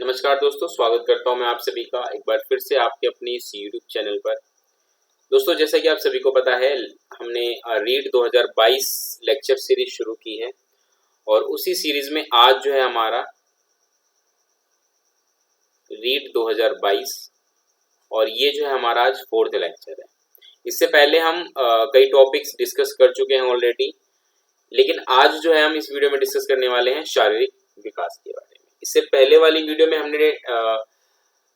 नमस्कार दोस्तों, स्वागत करता हूं मैं आप सभी का एक बार फिर से आपके अपने इस यूट्यूब चैनल पर। दोस्तों, जैसा कि आप सभी को पता है, हमने रीड 2022 लेक्चर सीरीज शुरू की है और उसी सीरीज में आज जो है हमारा रीड 2022 और ये जो है हमारा आज 4th लेक्चर है। इससे पहले हम कई टॉपिक्स डिस्कस कर चुके हैं ऑलरेडी, लेकिन आज जो है हम इस वीडियो में डिस्कस करने वाले हैं शारीरिक विकास के बारे में। इससे पहले वाली वीडियो में हमने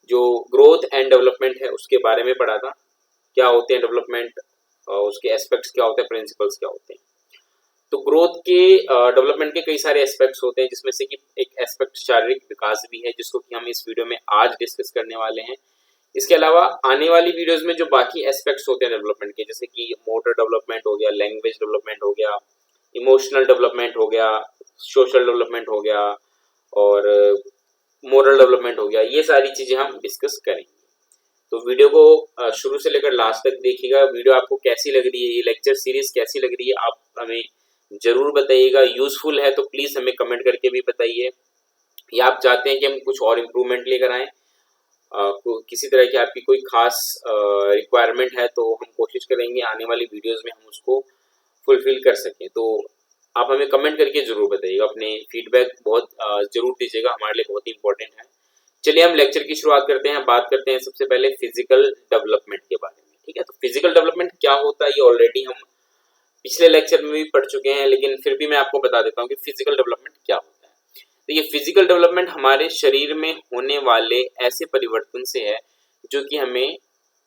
जो ग्रोथ एंड डेवलपमेंट है उसके बारे में पढ़ा था, क्या होते हैं डेवलपमेंट, उसके एस्पेक्ट्स क्या होते हैं, प्रिंसिपल्स क्या होते हैं। तो ग्रोथ के डेवलपमेंट के कई सारे एस्पेक्ट्स होते हैं, जिसमें से कि एक एस्पेक्ट शारीरिक विकास भी है, जिसको कि हम इस वीडियो में आज डिस्कस करने वाले हैं। इसके अलावा आने वाली वीडियोस में जो बाकी एस्पेक्ट्स होते हैं डेवलपमेंट के, जैसे कि मोटर डेवलपमेंट हो गया, लैंग्वेज डेवलपमेंट हो गया, इमोशनल डेवलपमेंट हो गया, सोशल डेवलपमेंट हो गया और मोरल डेवलपमेंट हो गया, ये सारी चीजें हम डिस्कस करेंगे। तो वीडियो को शुरू से लेकर लास्ट तक देखिएगा। वीडियो आपको कैसी लग रही है, ये लेक्चर सीरीज कैसी लग रही है, आप हमें जरूर बताइएगा। यूजफुल है तो प्लीज हमें कमेंट करके भी बताइए, या आप चाहते हैं कि हम कुछ और इम्प्रूवमेंट लेकर आए, किसी तरह की आपकी कोई खास रिक्वायरमेंट है तो हम कोशिश करेंगे आने वाली वीडियोस में हम उसको फुलफिल कर सकें। तो आप हमें कमेंट करके जरूर बताइएगा, अपने फीडबैक बहुत जरूर दीजिएगा, हमारे लिए बहुत ही इंपॉर्टेंट है। चलिए हम लेक्चर की शुरुआत करते हैं। बात करते हैं सबसे पहले फिजिकल डेवलपमेंट के बारे में। ठीक है, तो फिजिकल डेवलपमेंट क्या होता है ये ऑलरेडी हम पिछले लेक्चर में भी पढ़ चुके हैं, लेकिन फिर भी मैं आपको बता देता हूँ कि फिजिकल डेवलपमेंट क्या होता है। तो ये फिजिकल डेवलपमेंट हमारे शरीर में होने वाले ऐसे परिवर्तन से है जो कि हमें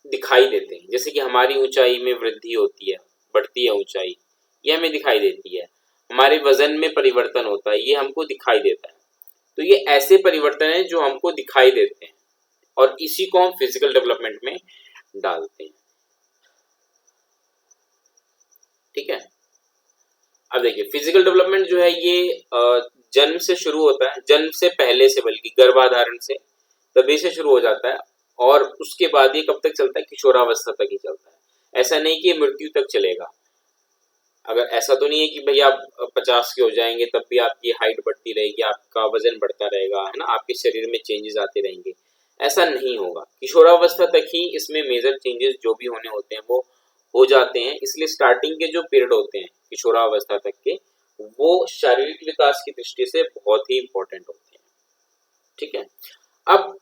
दिखाई देते हैं। जैसे कि हमारी ऊंचाई में वृद्धि होती है, बढ़ती है ऊंचाई, ये हमें दिखाई देती है। हमारे वजन में परिवर्तन होता है, ये हमको दिखाई देता है। तो ये ऐसे परिवर्तन है जो हमको दिखाई देते हैं और इसी को हम फिजिकल डेवलपमेंट में डालते हैं। ठीक है, अब देखिए फिजिकल डेवलपमेंट जो है ये जन्म से शुरू होता है, जन्म से पहले से, बल्कि गर्भाधारण से तभी से शुरू हो जाता है और उसके बाद ये कब तक चलता है, किशोरावस्था तक ही चलता है। ऐसा नहीं कि मृत्यु तक चलेगा। अगर ऐसा तो नहीं है कि भैया आप 50 के हो जाएंगे तब भी आपकी हाइट बढ़ती रहेगी, आपका वजन बढ़ता रहेगा, है ना, आपके शरीर में चेंजेस आते रहेंगे, ऐसा नहीं होगा। किशोरावस्था तक ही इसमें मेजर चेंजेस जो भी होने होते हैं वो हो जाते हैं। इसलिए स्टार्टिंग के जो पीरियड होते हैं किशोरावस्था तक के, वो शारीरिक विकास की दृष्टि से बहुत ही इंपॉर्टेंट होते हैं। ठीक है, अब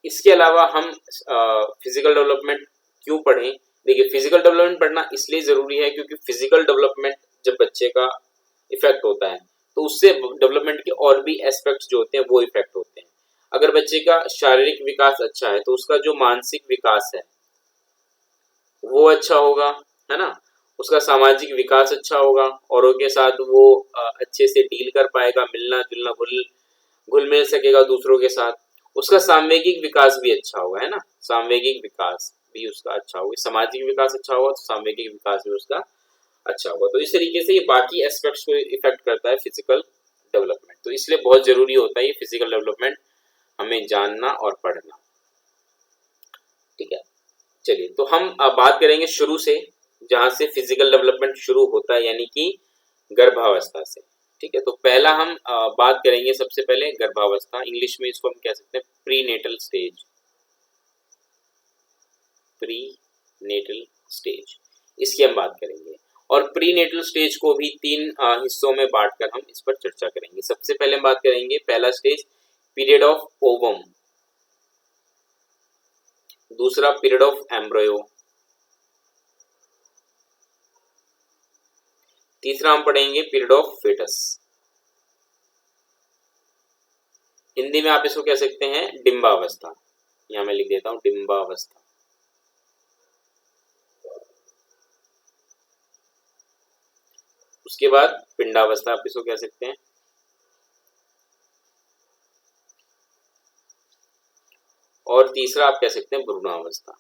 इसके अलावा हम फिजिकल डेवलपमेंट क्यों पढ़ें। देखिए फिजिकल डेवलपमेंट पढ़ना इसलिए जरूरी है क्योंकि फिजिकल डेवलपमेंट जब बच्चे का इफेक्ट होता है तो उससे डेवलपमेंट के और भी एस्पेक्ट्स जो होते हैं वो इफेक्ट होते हैं। अगर बच्चे का शारीरिक विकास अच्छा है तो उसका जो मानसिक विकास है वो अच्छा होगा, है ना, उसका सामाजिक विकास अच्छा होगा, औरों के साथ वो अच्छे से डील कर पाएगा, मिलना जुलना घुल मिल सकेगा दूसरों के साथ। उसका सामवेगिक विकास भी अच्छा होगा, है ना, सामवेगिक विकास भी उसका अच्छा होगा। सामाजिक विकास अच्छा होगा तो सामवेगिक विकास भी उसका अच्छा होगा। तो इस तरीके से ये बाकी एस्पेक्ट्स को इफेक्ट करता है फिजिकल डेवलपमेंट। तो इसलिए बहुत जरूरी होता है ये फिजिकल डेवलपमेंट हमें जानना और पढ़ना। ठीक है, चलिए तो हम अब बात करेंगे शुरू से, जहां से फिजिकल डेवलपमेंट शुरू होता है, यानी कि गर्भावस्था से। ठीक है, तो पहला हम बात करेंगे सबसे पहले गर्भावस्था। इंग्लिश में इसको हम कह सकते हैं प्रीनेटल स्टेज। प्रीनेटल स्टेज इसकी हम बात करेंगे और प्रीनेटल स्टेज को भी 3 हिस्सों में बांटकर हम इस पर चर्चा करेंगे। सबसे पहले हम बात करेंगे पहला स्टेज पीरियड ऑफ ओवम, दूसरा पीरियड ऑफ एम्ब्रियो, तीसरा हम पढ़ेंगे पीरियड ऑफ फेटस। हिंदी में आप इसको कह सकते हैं डिंबावस्था। यहां मैं लिख देता हूं डिंबावस्था। उसके बाद पिंडावस्था आप इसको कह सकते हैं, और तीसरा आप कह सकते हैं भ्रूणावस्था।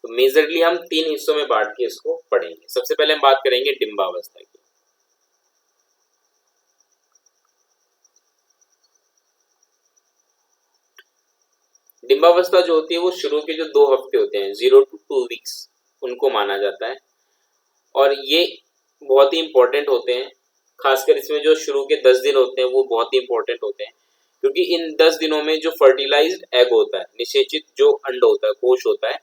तो मेजरली हम 3 हिस्सों में बांट के इसको पढ़ेंगे। सबसे पहले हम बात करेंगे डिंबावस्था की। डिंबावस्था जो होती है वो शुरू के जो 2 हफ्ते होते हैं, 0 to 2 वीक्स, उनको माना जाता है और ये बहुत ही इंपॉर्टेंट होते हैं, खासकर इसमें जो शुरू के 10 दिन होते हैं वो बहुत ही इंपॉर्टेंट होते हैं, क्योंकि इन 10 दिनों में जो फर्टिलाइज्ड एग होता है, निषेचित जो अंड होता है, कोश होता है,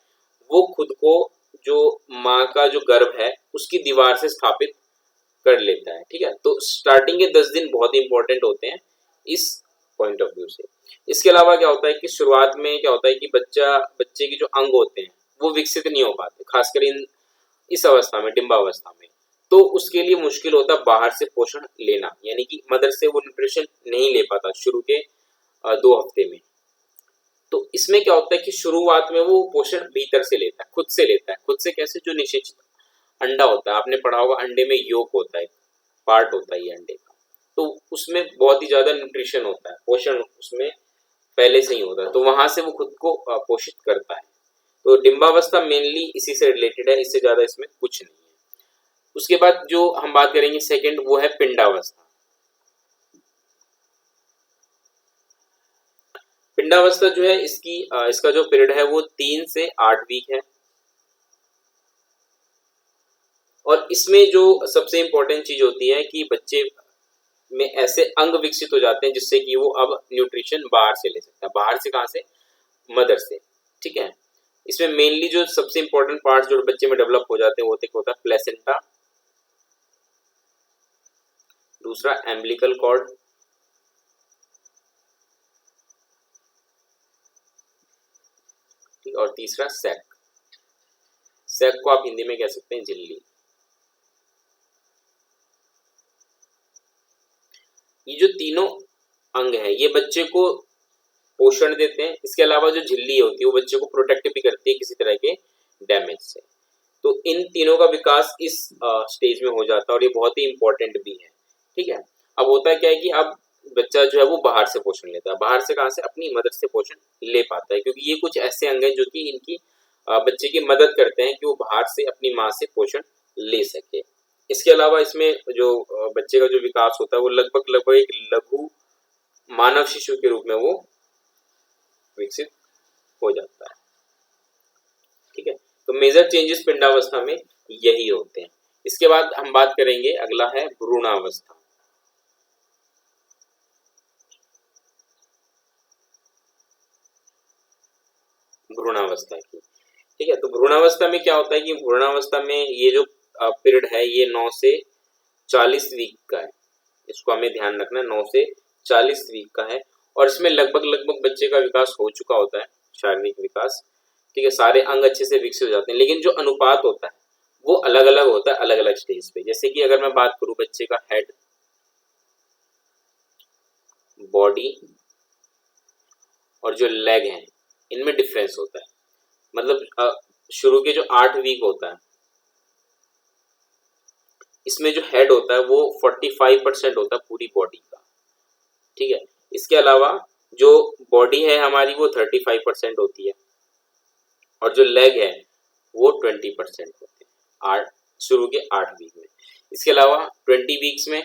वो खुद को जो माँ का जो गर्भ है उसकी दीवार से स्थापित कर लेता है। ठीक है, तो स्टार्टिंग के 10 दिन बहुत ही इंपॉर्टेंट होते हैं इस पॉइंट ऑफ व्यू से। इसके अलावा क्या होता है कि शुरुआत में क्या होता है कि बच्चे के जो अंग होते हैं वो विकसित नहीं हो पाते, खासकर इस अवस्था में, डिंबावस्था में। तो उसके लिए मुश्किल होता है बाहर से पोषण लेना, यानी कि मदर से वो न्यूट्रिशन नहीं ले पाता शुरू के 2 हफ्ते में। तो इसमें क्या होता है कि शुरुआत में वो पोषण भीतर से लेता है, खुद से लेता है। खुद से कैसे? जो निषेचित अंडा होता है, आपने पढ़ा होगा अंडे में योक होता है, पार्ट होता है ये अंडे का, तो उसमें बहुत ही ज्यादा न्यूट्रिशन होता है, पोषण उसमें पहले से ही होता है, तो वहां से वो खुद को पोषित करता है। तो डिंबावस्था मेनली इसी से रिलेटेड है, इससे ज्यादा इसमें कुछ नहीं है। उसके बाद जो हम बात करेंगे सेकंड, वो है पिंडावस्था। पिंडावस्था जो है इसका जो पीरियड है वो 3 से 8 वीक है। और इसमें जो सबसे इंपॉर्टेंट चीज होती है कि बच्चे में ऐसे अंग विकसित हो जाते हैं जिससे कि वो अब न्यूट्रिशन बाहर से ले सकता है। बाहर से कहाँ से? मदर से। ठीक है, इसमें मेनली जो सबसे इंपॉर्टेंट पार्ट जो बच्चे में डेवलप हो जाते हैं वो होता है प्लेसेंटा, दूसरा एम्बिलिकल कॉर्ड, ठीक, और तीसरा सैक। सैक को आप हिंदी में कह सकते हैं झिल्ली। ये जो तीनों अंग हैं ये बच्चे को पोषण देते हैं। इसके अलावा जो झिल्ली होती है वो बच्चे को प्रोटेक्ट भी करती है किसी तरह के डैमेज से। तो इन तीनों का विकास इस स्टेज में हो जाता है और ये बहुत ही इंपॉर्टेंट भी है। ठीक है, अब होता है क्या है कि अब बच्चा जो है वो बाहर से पोषण लेता है। बाहर से कहाँ से? अपनी मदद से पोषण ले पाता है, क्योंकि ये कुछ ऐसे अंग हैं जो कि इनकी बच्चे की मदद करते हैं कि वो बाहर से अपनी माँ से पोषण ले सके। इसके अलावा इसमें जो बच्चे का जो विकास होता है वो लगभग एक लघु मानव शिशु के रूप में वो विकसित हो जाता है। ठीक है, तो मेजर चेंजेस पिंडावस्था में यही होते हैं। इसके बाद हम बात करेंगे, अगला है भ्रूणावस्था। भ्रूणावस्था की, ठीक है, तो भ्रूणावस्था में क्या होता है कि भ्रूणावस्था में ये जो पीरियड है ये 9 से 40 वीक का है। इसको हमें ध्यान रखना है, 9 से 40 वीक का है। और इसमें लगभग बच्चे का विकास हो चुका होता है, शारीरिक विकास। ठीक है, सारे अंग अच्छे से विकसित हो जाते हैं, लेकिन जो अनुपात होता है वो अलग अलग होता है अलग अलग स्टेज पे। जैसे कि अगर मैं बात करूं बच्चे का हेड, बॉडी और जो लेग है, इनमें डिफरेंस होता है। मतलब शुरू के जो 8 वीक होता है इसमें जो हेड होता है वो 45% होता है पूरी बॉडी का। ठीक है, इसके अलावा जो बॉडी है हमारी वो 35% होती है और जो लेग है वो 20% होते हैं शुरू के 8 वीक में। इसके अलावा 20 वीक्स में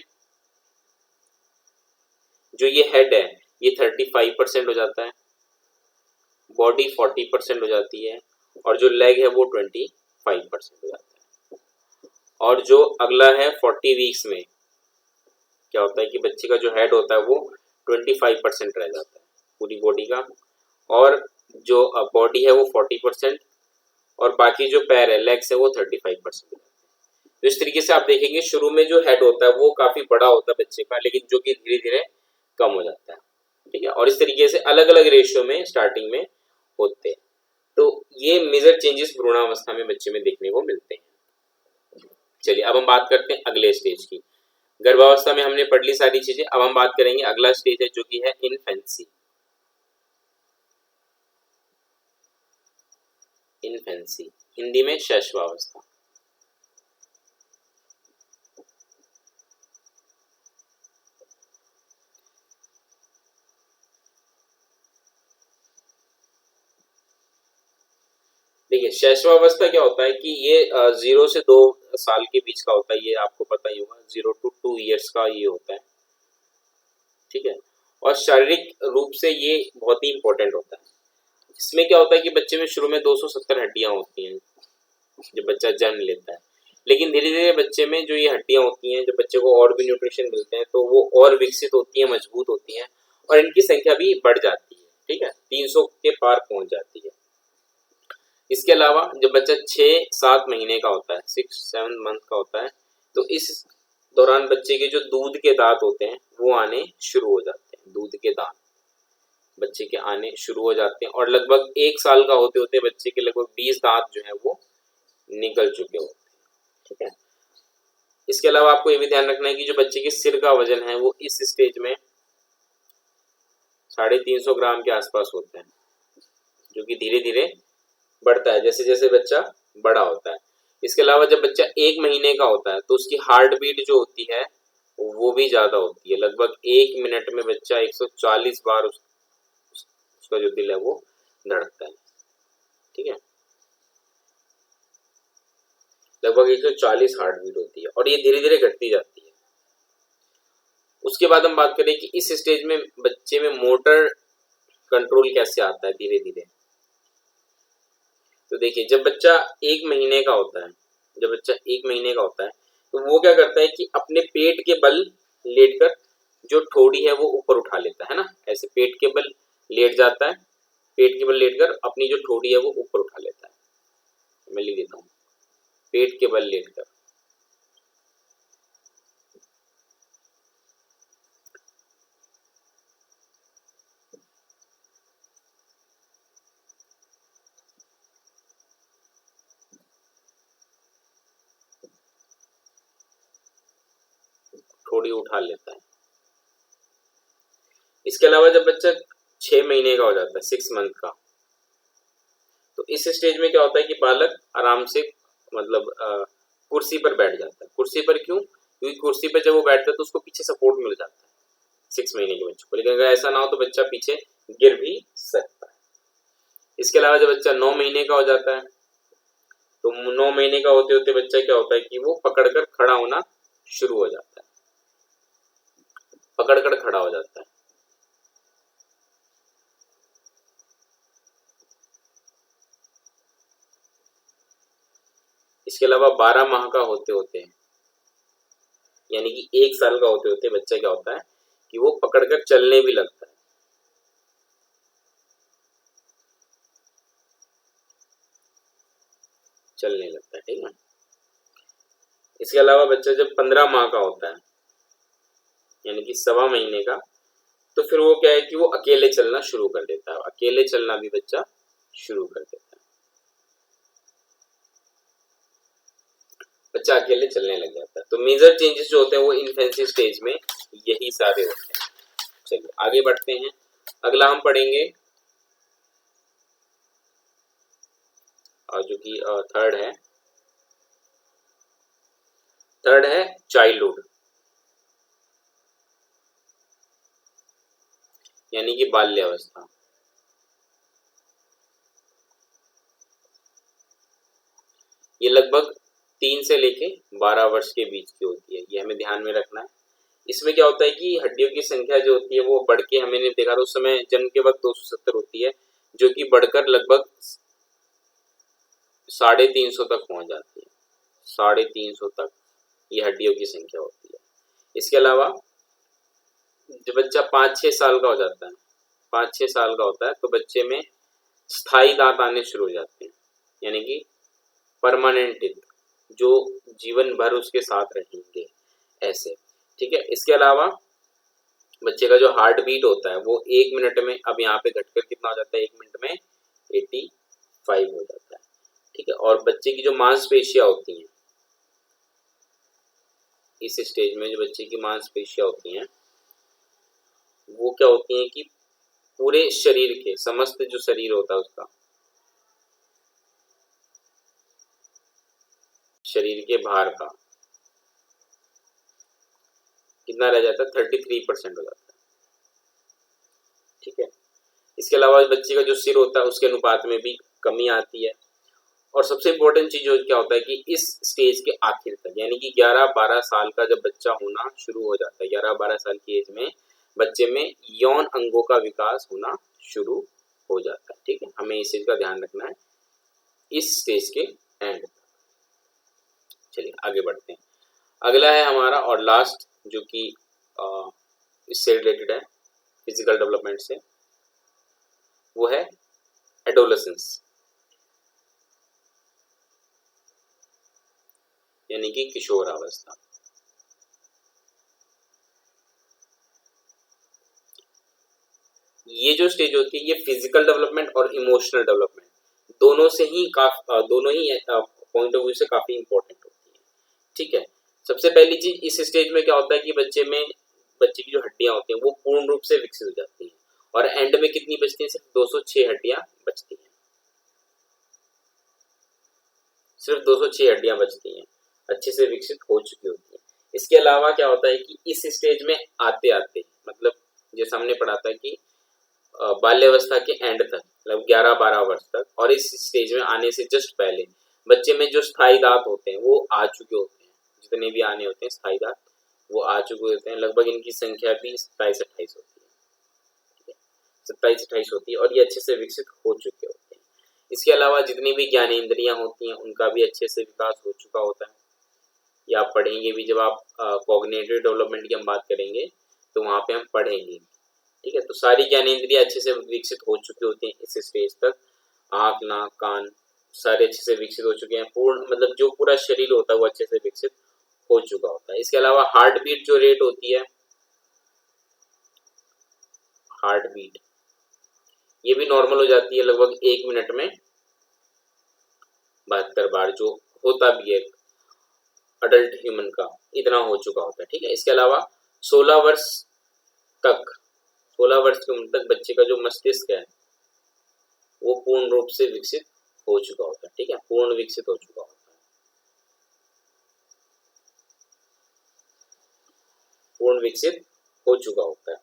जो ये हेड है ये 35% हो जाता है, बॉडी 40% हो जाती है और जो लेग है वो 25% हो जाता है। और जो अगला है 40 वीक्स में क्या होता है कि बच्चे का जो हेड होता है वो 25% रह जाता है पूरी बॉडी का, और जो बॉडी है वो 40% और बाकी जो पैर है, लेग्स है, वो 35% हो जाता है। तो इस तरीके से आप देखेंगे शुरू में जो हेड होता है वो काफी बड़ा होता है बच्चे का, लेकिन जो कि धीरे धीरे कम हो जाता है। ठीक है, और इस तरीके से अलग अलग रेशियो में स्टार्टिंग में होते हैं। तो ये मेजर चेंजेस भ्रूणावस्था में बच्चे में देखने को मिलते हैं। चलिए अब हम बात करते हैं अगले स्टेज की। गर्भावस्था में हमने पढ़ ली सारी चीजें, अब हम बात करेंगे अगला स्टेज है जो कि है इन्फेंसी। इन्फेंसी हिंदी में शैशवावस्था। देखिए शैशवावस्था क्या होता है कि ये 0 से 2 साल के बीच का होता है, ये आपको पता ही होगा, 0 to 2 years का ये होता है। ठीक है, और शारीरिक रूप से ये बहुत ही इंपॉर्टेंट होता है। इसमें क्या होता है कि बच्चे में शुरू में 270 हड्डियां होती हैं जब बच्चा जन्म लेता है। लेकिन धीरे धीरे बच्चे में जो ये हड्डियां होती हैं, जब बच्चे को और भी न्यूट्रिशन मिलते हैं तो वो और विकसित होती हैं, मजबूत होती हैं और इनकी संख्या भी बढ़ जाती है। ठीक है, 300 के पार पहुंच जाती है। इसके अलावा जब बच्चा 6-7 महीने का होता है, 6-7 मंथ का होता है, तो इस दौरान बच्चे के जो दूध के दांत होते हैं वो आने शुरू हो जाते हैं। दूध के दांत बच्चे के आने शुरू हो जाते हैं और लगभग 1 साल का होते होते बच्चे के लगभग 20 दांत जो है वो निकल चुके होते हैं। ठीक है, इसके अलावा आपको ये भी ध्यान रखना है कि जो बच्चे के सिर का वजन है वो इस स्टेज में 350 ग्राम के आसपास होता है, जो कि धीरे धीरे बढ़ता है जैसे जैसे बच्चा बड़ा होता है। इसके अलावा जब बच्चा 1 महीने का होता है तो उसकी हार्ट बीट जो होती है वो भी ज्यादा होती है। लगभग 1 मिनट में बच्चा 140 बार उसका जो दिल है वो धड़कता है। ठीक है, लगभग 140 हार्ट बीट होती है और ये धीरे धीरे घटती जाती है। उसके बाद हम बात करें कि इस स्टेज में बच्चे में मोटर कंट्रोल कैसे आता है धीरे धीरे। तो देखिए, जब बच्चा 1 महीने का होता है, जब बच्चा 1 महीने का होता है तो वो क्या करता है कि अपने पेट के बल लेटकर जो ठोड़ी है वो ऊपर उठा लेता है ना, ऐसे पेट के बल लेट जाता है, पेट के बल लेटकर अपनी जो ठोड़ी है वो ऊपर उठा लेता है। मैं लिख देता हूँ, पेट के बल लेटकर। ठोड़ी उठा लेता है। इसके अलावा जब बच्चा 6 महीने का हो जाता है, 6 मंथ का, तो इस स्टेज में क्या होता है कि बालक आराम से मतलब कुर्सी पर बैठ जाता है। कुर्सी पर क्यों? क्योंकि कुर्सी पर जब वो बैठता है तो उसको पीछे सपोर्ट मिल जाता है 6 महीने के बच्चों को, लेकिन अगर ऐसा ना हो तो बच्चा पीछे गिर भी सकता है। इसके अलावा जब बच्चा 9 महीने का हो जाता है तो 9 महीने का होते होते बच्चा क्या होता है कि वो पकड़कर खड़ा होना शुरू हो जाता है, पकड़कर खड़ा हो जाता है। इसके अलावा 12 माह का होते होते यानी कि 1 साल का होते होते बच्चा क्या होता है कि वो पकड़कर चलने भी लगता है। चलने लगता है। ठीक है, इसके अलावा बच्चा जब 15 माह का होता है यानी कि 1.25 महीने का, तो फिर वो क्या है कि वो अकेले चलना शुरू कर देता है। अकेले चलना भी बच्चा शुरू कर देता है, बच्चा अकेले चलने लग जाता है। तो मेजर चेंजेस जो होते हैं वो इन्फेंसी स्टेज में यही सारे होते हैं। चलिए आगे बढ़ते हैं। अगला हम पढ़ेंगे और जो कि थर्ड है चाइल्डहुड यानी कि बाल्यावस्था। ये लगभग 3 से लेके 12 वर्ष के बीच की होती है, ये हमें ध्यान में रखना है। इसमें क्या होता है कि हड्डियों की संख्या जो होती है वो बढ़ के, हमने देखा था उस समय जन्म के वक्त 270 होती है, जो कि बढ़कर लगभग 350 तक पहुंच जाती है। 350 तक ये हड्डियों की संख्या होती है। इसके अलावा जब बच्चा 5-6 साल का हो जाता है, 5-6 साल का होता है तो बच्चे में स्थायी दांत आने शुरू हो जाते हैं, यानी कि परमानेंट टीथ जो जीवन भर उसके साथ रहेंगे ऐसे। ठीक है, इसके अलावा बच्चे का जो हार्ट बीट होता है वो 1 मिनट में, अब यहाँ पे घटकर कितना हो जाता है, 1 मिनट में 85 हो जाता है। ठीक है, और बच्चे की जो मांसपेशियां होती हैं, इस स्टेज में जो बच्चे की मांसपेशियां होती हैं वो क्या होती हैं कि पूरे शरीर के, समस्त जो शरीर होता है उसका, शरीर के भार का कितना रह जाता है, 33% हो जाता है। ठीक है, इसके अलावा बच्चे का जो सिर होता है उसके अनुपात में भी कमी आती है। और सबसे इम्पोर्टेंट चीज क्या होता है कि इस स्टेज के आखिर तक यानी कि 11-12 साल का जब बच्चा होना शुरू हो जाता है, 11-12 साल की एज में बच्चे में यौन अंगों का विकास होना शुरू हो जाता है। ठीक है, हमें इस चीज का ध्यान रखना है इस स्टेज के एंड। चलिए आगे बढ़ते हैं। अगला है हमारा और लास्ट जो कि इससे रिलेटेड है फिजिकल डेवलपमेंट से, वो है एडोलेसेंस, यानी कि किशोरावस्था। ये जो स्टेज होती है ये फिजिकल डेवलपमेंट और इमोशनल डेवलपमेंट दोनों ही पॉइंट ऑफ व्यू से काफी इंपॉर्टेंट होती है। ठीक है, सबसे पहली चीज इस स्टेज में क्या होता है कि बच्चे की जो हड्डियां होती हैं वो पूर्ण रूप से विकसित हो जाती हैं, और एंड में कितनी बचती हैं? सिर्फ 206 हड्डियां बचती हैं, सिर्फ 206 हड्डियां बचती हैं, अच्छे से विकसित हो चुकी होती है। इसके अलावा क्या होता है कि इस स्टेज में आते आते मतलब जैसे हमने पढ़ा था कि बाल्यावस्था के एंड तक मतलब 11-12 वर्ष तक, और इस स्टेज में आने से जस्ट पहले बच्चे में जो स्थायी दांत होते हैं वो आ चुके होते हैं, जितने भी आने होते हैं स्थायी दांत वो आ चुके होते हैं। लगभग इनकी संख्या भी 27-28 होती है, 27-28 होती है, और ये अच्छे से विकसित हो चुके होते हैं। इसके अलावा जितनी भी ज्ञानेंद्रियां होती हैं उनका भी अच्छे से विकास हो चुका होता है। या आप पढ़ेंगे भी, जब आप कॉग्निटिव डेवलपमेंट की हम बात करेंगे तो वहाँ पे हम पढ़ेंगे। ठीक है, तो सारी ज्ञानेंद्रियां अच्छे से विकसित हो चुकी होती हैं इस स्टेज तक। आँख, नाक, कान सारे अच्छे से विकसित हो चुके हैं, पूर्ण मतलब जो पूरा शरीर होता है वो अच्छे से विकसित हो चुका होता है। इसके अलावा हार्ट बीट जो रेट होती है, हार्ट बीट ये भी नॉर्मल हो जाती है, लगभग 1 मिनट में 72 बार जो होता भी है अडल्ट ह्यूमन का, इतना हो चुका होता है। ठीक है, इसके अलावा 16 वर्ष तक 16 वर्ष की उम्र तक बच्चे का जो मस्तिष्क है वो पूर्ण रूप से विकसित हो चुका होता है। ठीक है, पूर्ण विकसित हो चुका होता है, पूर्ण विकसित हो चुका होता है।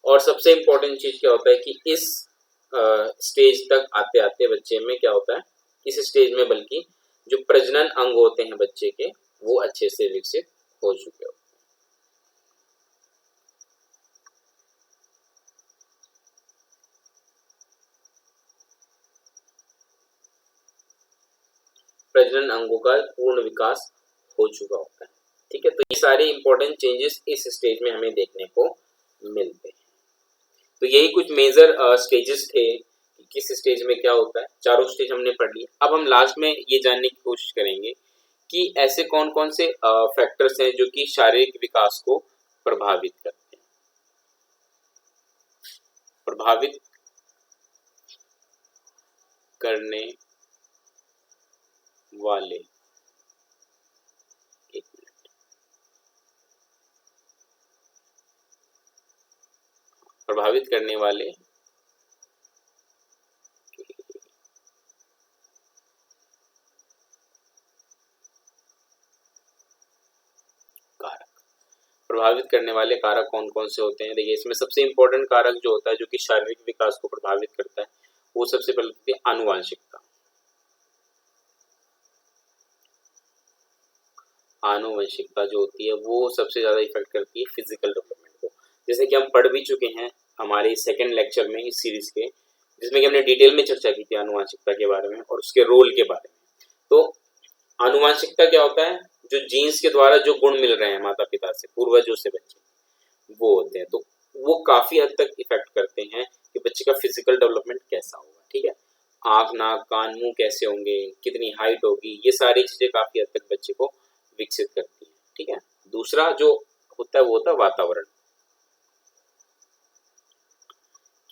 और सबसे इम्पोर्टेंट चीज क्या होता है कि इस स्टेज तक आते आते बच्चे में क्या होता है, इस स्टेज में बल्कि जो प्रजनन अंग होते हैं बच्चे के वो अच्छे से विकसित हो चुके होते हैं। प्रजनन अंगों का पूर्ण विकास हो चुका होता है। ठीक है, तो ये सारे इंपॉर्टेंट चेंजेस इस स्टेज में हमें देखने को मिलते हैं। तो यही कुछ मेजर स्टेजेस थे कि किस स्टेज में क्या होता है। चारों स्टेज हमने पढ़ लिए। अब हम लास्ट में ये जानने की कोशिश करेंगे कि ऐसे कौन कौन से फैक्टर्स हैं जो कि शारीरिक विकास को प्रभावित करते हैं। प्रभावित करने वाले, एक मिनट, प्रभावित करने वाले कारक, प्रभावित करने वाले कारक कौन कौन से होते हैं। देखिए, इसमें सबसे इंपॉर्टेंट कारक जो होता है जो कि शारीरिक विकास को प्रभावित करता है वो सबसे पहले होती है आनुवंशिकता। आनुवंशिकता जो होती है वो सबसे ज्यादा इफेक्ट करती है फिजिकल डेवलपमेंट को, जैसे कि हम पढ़ भी चुके हैं हमारे सेकंड लेक्चर में इस सीरीज के, जिसमें कि हमने डिटेल में चर्चा की थी आनुवंशिकता के बारे में और उसके रोल के बारे में। तो आनुवंशिकता क्या होता है, जो जीन्स के द्वारा जो गुण मिल रहे हैं माता पिता से, पूर्वजों से बच्चे वो होते हैं, तो वो काफी हद तक इफेक्ट करते हैं कि बच्चे का फिजिकल डेवलपमेंट कैसा होगा। ठीक है, आंख, नाक, कान, मुंह कैसे होंगे, कितनी हाइट होगी, ये सारी चीजें काफी हद तक बच्चे को विकसित करती है। ठीक है, दूसरा जो होता है वो होता है वातावरण,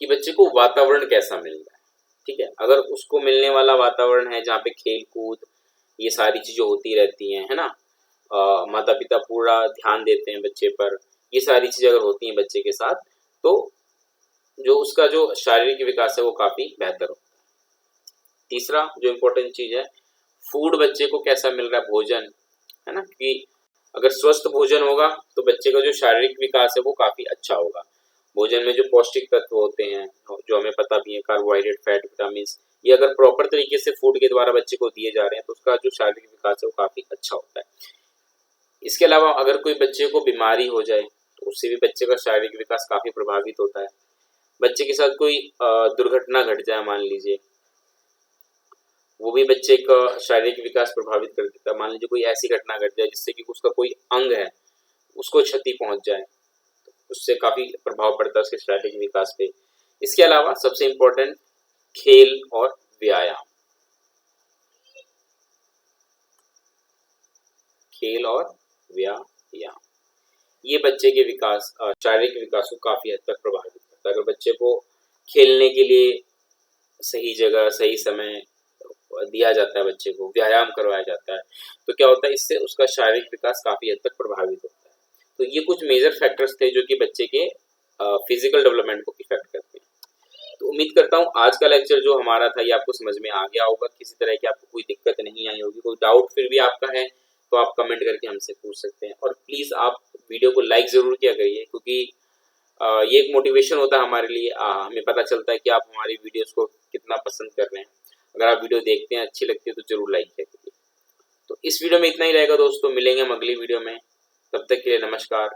कि बच्चे को वातावरण कैसा मिल रहा है। ठीक है, अगर उसको मिलने वाला वातावरण है जहाँ पे खेल कूद ये सारी चीजें होती रहती हैं, है ना, माता पिता पूरा ध्यान देते हैं बच्चे पर, ये सारी चीजें अगर होती हैं बच्चे के साथ तो जो उसका जो शारीरिक विकास है वो काफी बेहतर होता है। तीसरा जो इम्पोर्टेंट चीज है, फूड बच्चे को कैसा मिल रहा है, भोजन, है ना, कि अगर स्वस्थ भोजन होगा तो बच्चे का जो शारीरिक विकास है वो काफी अच्छा होगा। भोजन में जो पौष्टिक तत्व होते हैं जो हमें पता भी है, कार्बोहाइड्रेट, फैट, विटामिन, ये अगर प्रॉपर तरीके से फूड के द्वारा बच्चे को दिए जा रहे हैं तो उसका जो शारीरिक विकास है वो काफी अच्छा होता है। इसके अलावा अगर कोई बच्चे को बीमारी हो जाए तो उससे भी बच्चे का शारीरिक विकास काफी प्रभावित होता है। बच्चे के साथ कोई दुर्घटना घट जाए, मान लीजिए वो भी बच्चे का शारीरिक विकास प्रभावित कर देता है। मान लीजिए कोई ऐसी घटना घट जाए जिससे कि उसका कोई अंग है उसको क्षति पहुंच जाए, उससे काफी प्रभाव पड़ता है उसके शारीरिक विकास पे। इसके अलावा सबसे इम्पोर्टेंट खेल और व्यायाम। खेल और व्यायाम ये बच्चे के विकास शारीरिक विकास को काफी हद तक प्रभावित करता है। अगर बच्चे को खेलने के लिए सही जगह सही समय दिया जाता है, बच्चे को व्यायाम करवाया जाता है, तो क्या होता है इससे उसका शारीरिक विकास काफी हद तक प्रभावित होता है। तो ये कुछ मेजर फैक्टर्स थे जो कि बच्चे के फिजिकल डेवलपमेंट को इफेक्ट करते हैं। तो उम्मीद करता हूँ आज का लेक्चर जो हमारा था ये आपको समझ में आ गया होगा, किसी तरह की आपको कोई दिक्कत नहीं आई होगी। कोई डाउट फिर भी आपका है तो आप कमेंट करके हमसे पूछ सकते हैं। और प्लीज़ आप वीडियो को लाइक ज़रूर किया करिए, क्योंकि ये एक मोटिवेशन होता है हमारे लिए। हमें पता चलता है कि आप हमारी वीडियोस को कितना पसंद कर रहे हैं। अगर आप वीडियो देखते हैं अच्छी लगती है तो ज़रूर लाइक किया करिए। तो इस वीडियो में इतना ही रहेगा दोस्तों, मिलेंगे हम अगली वीडियो में। तब तक के लिए नमस्कार।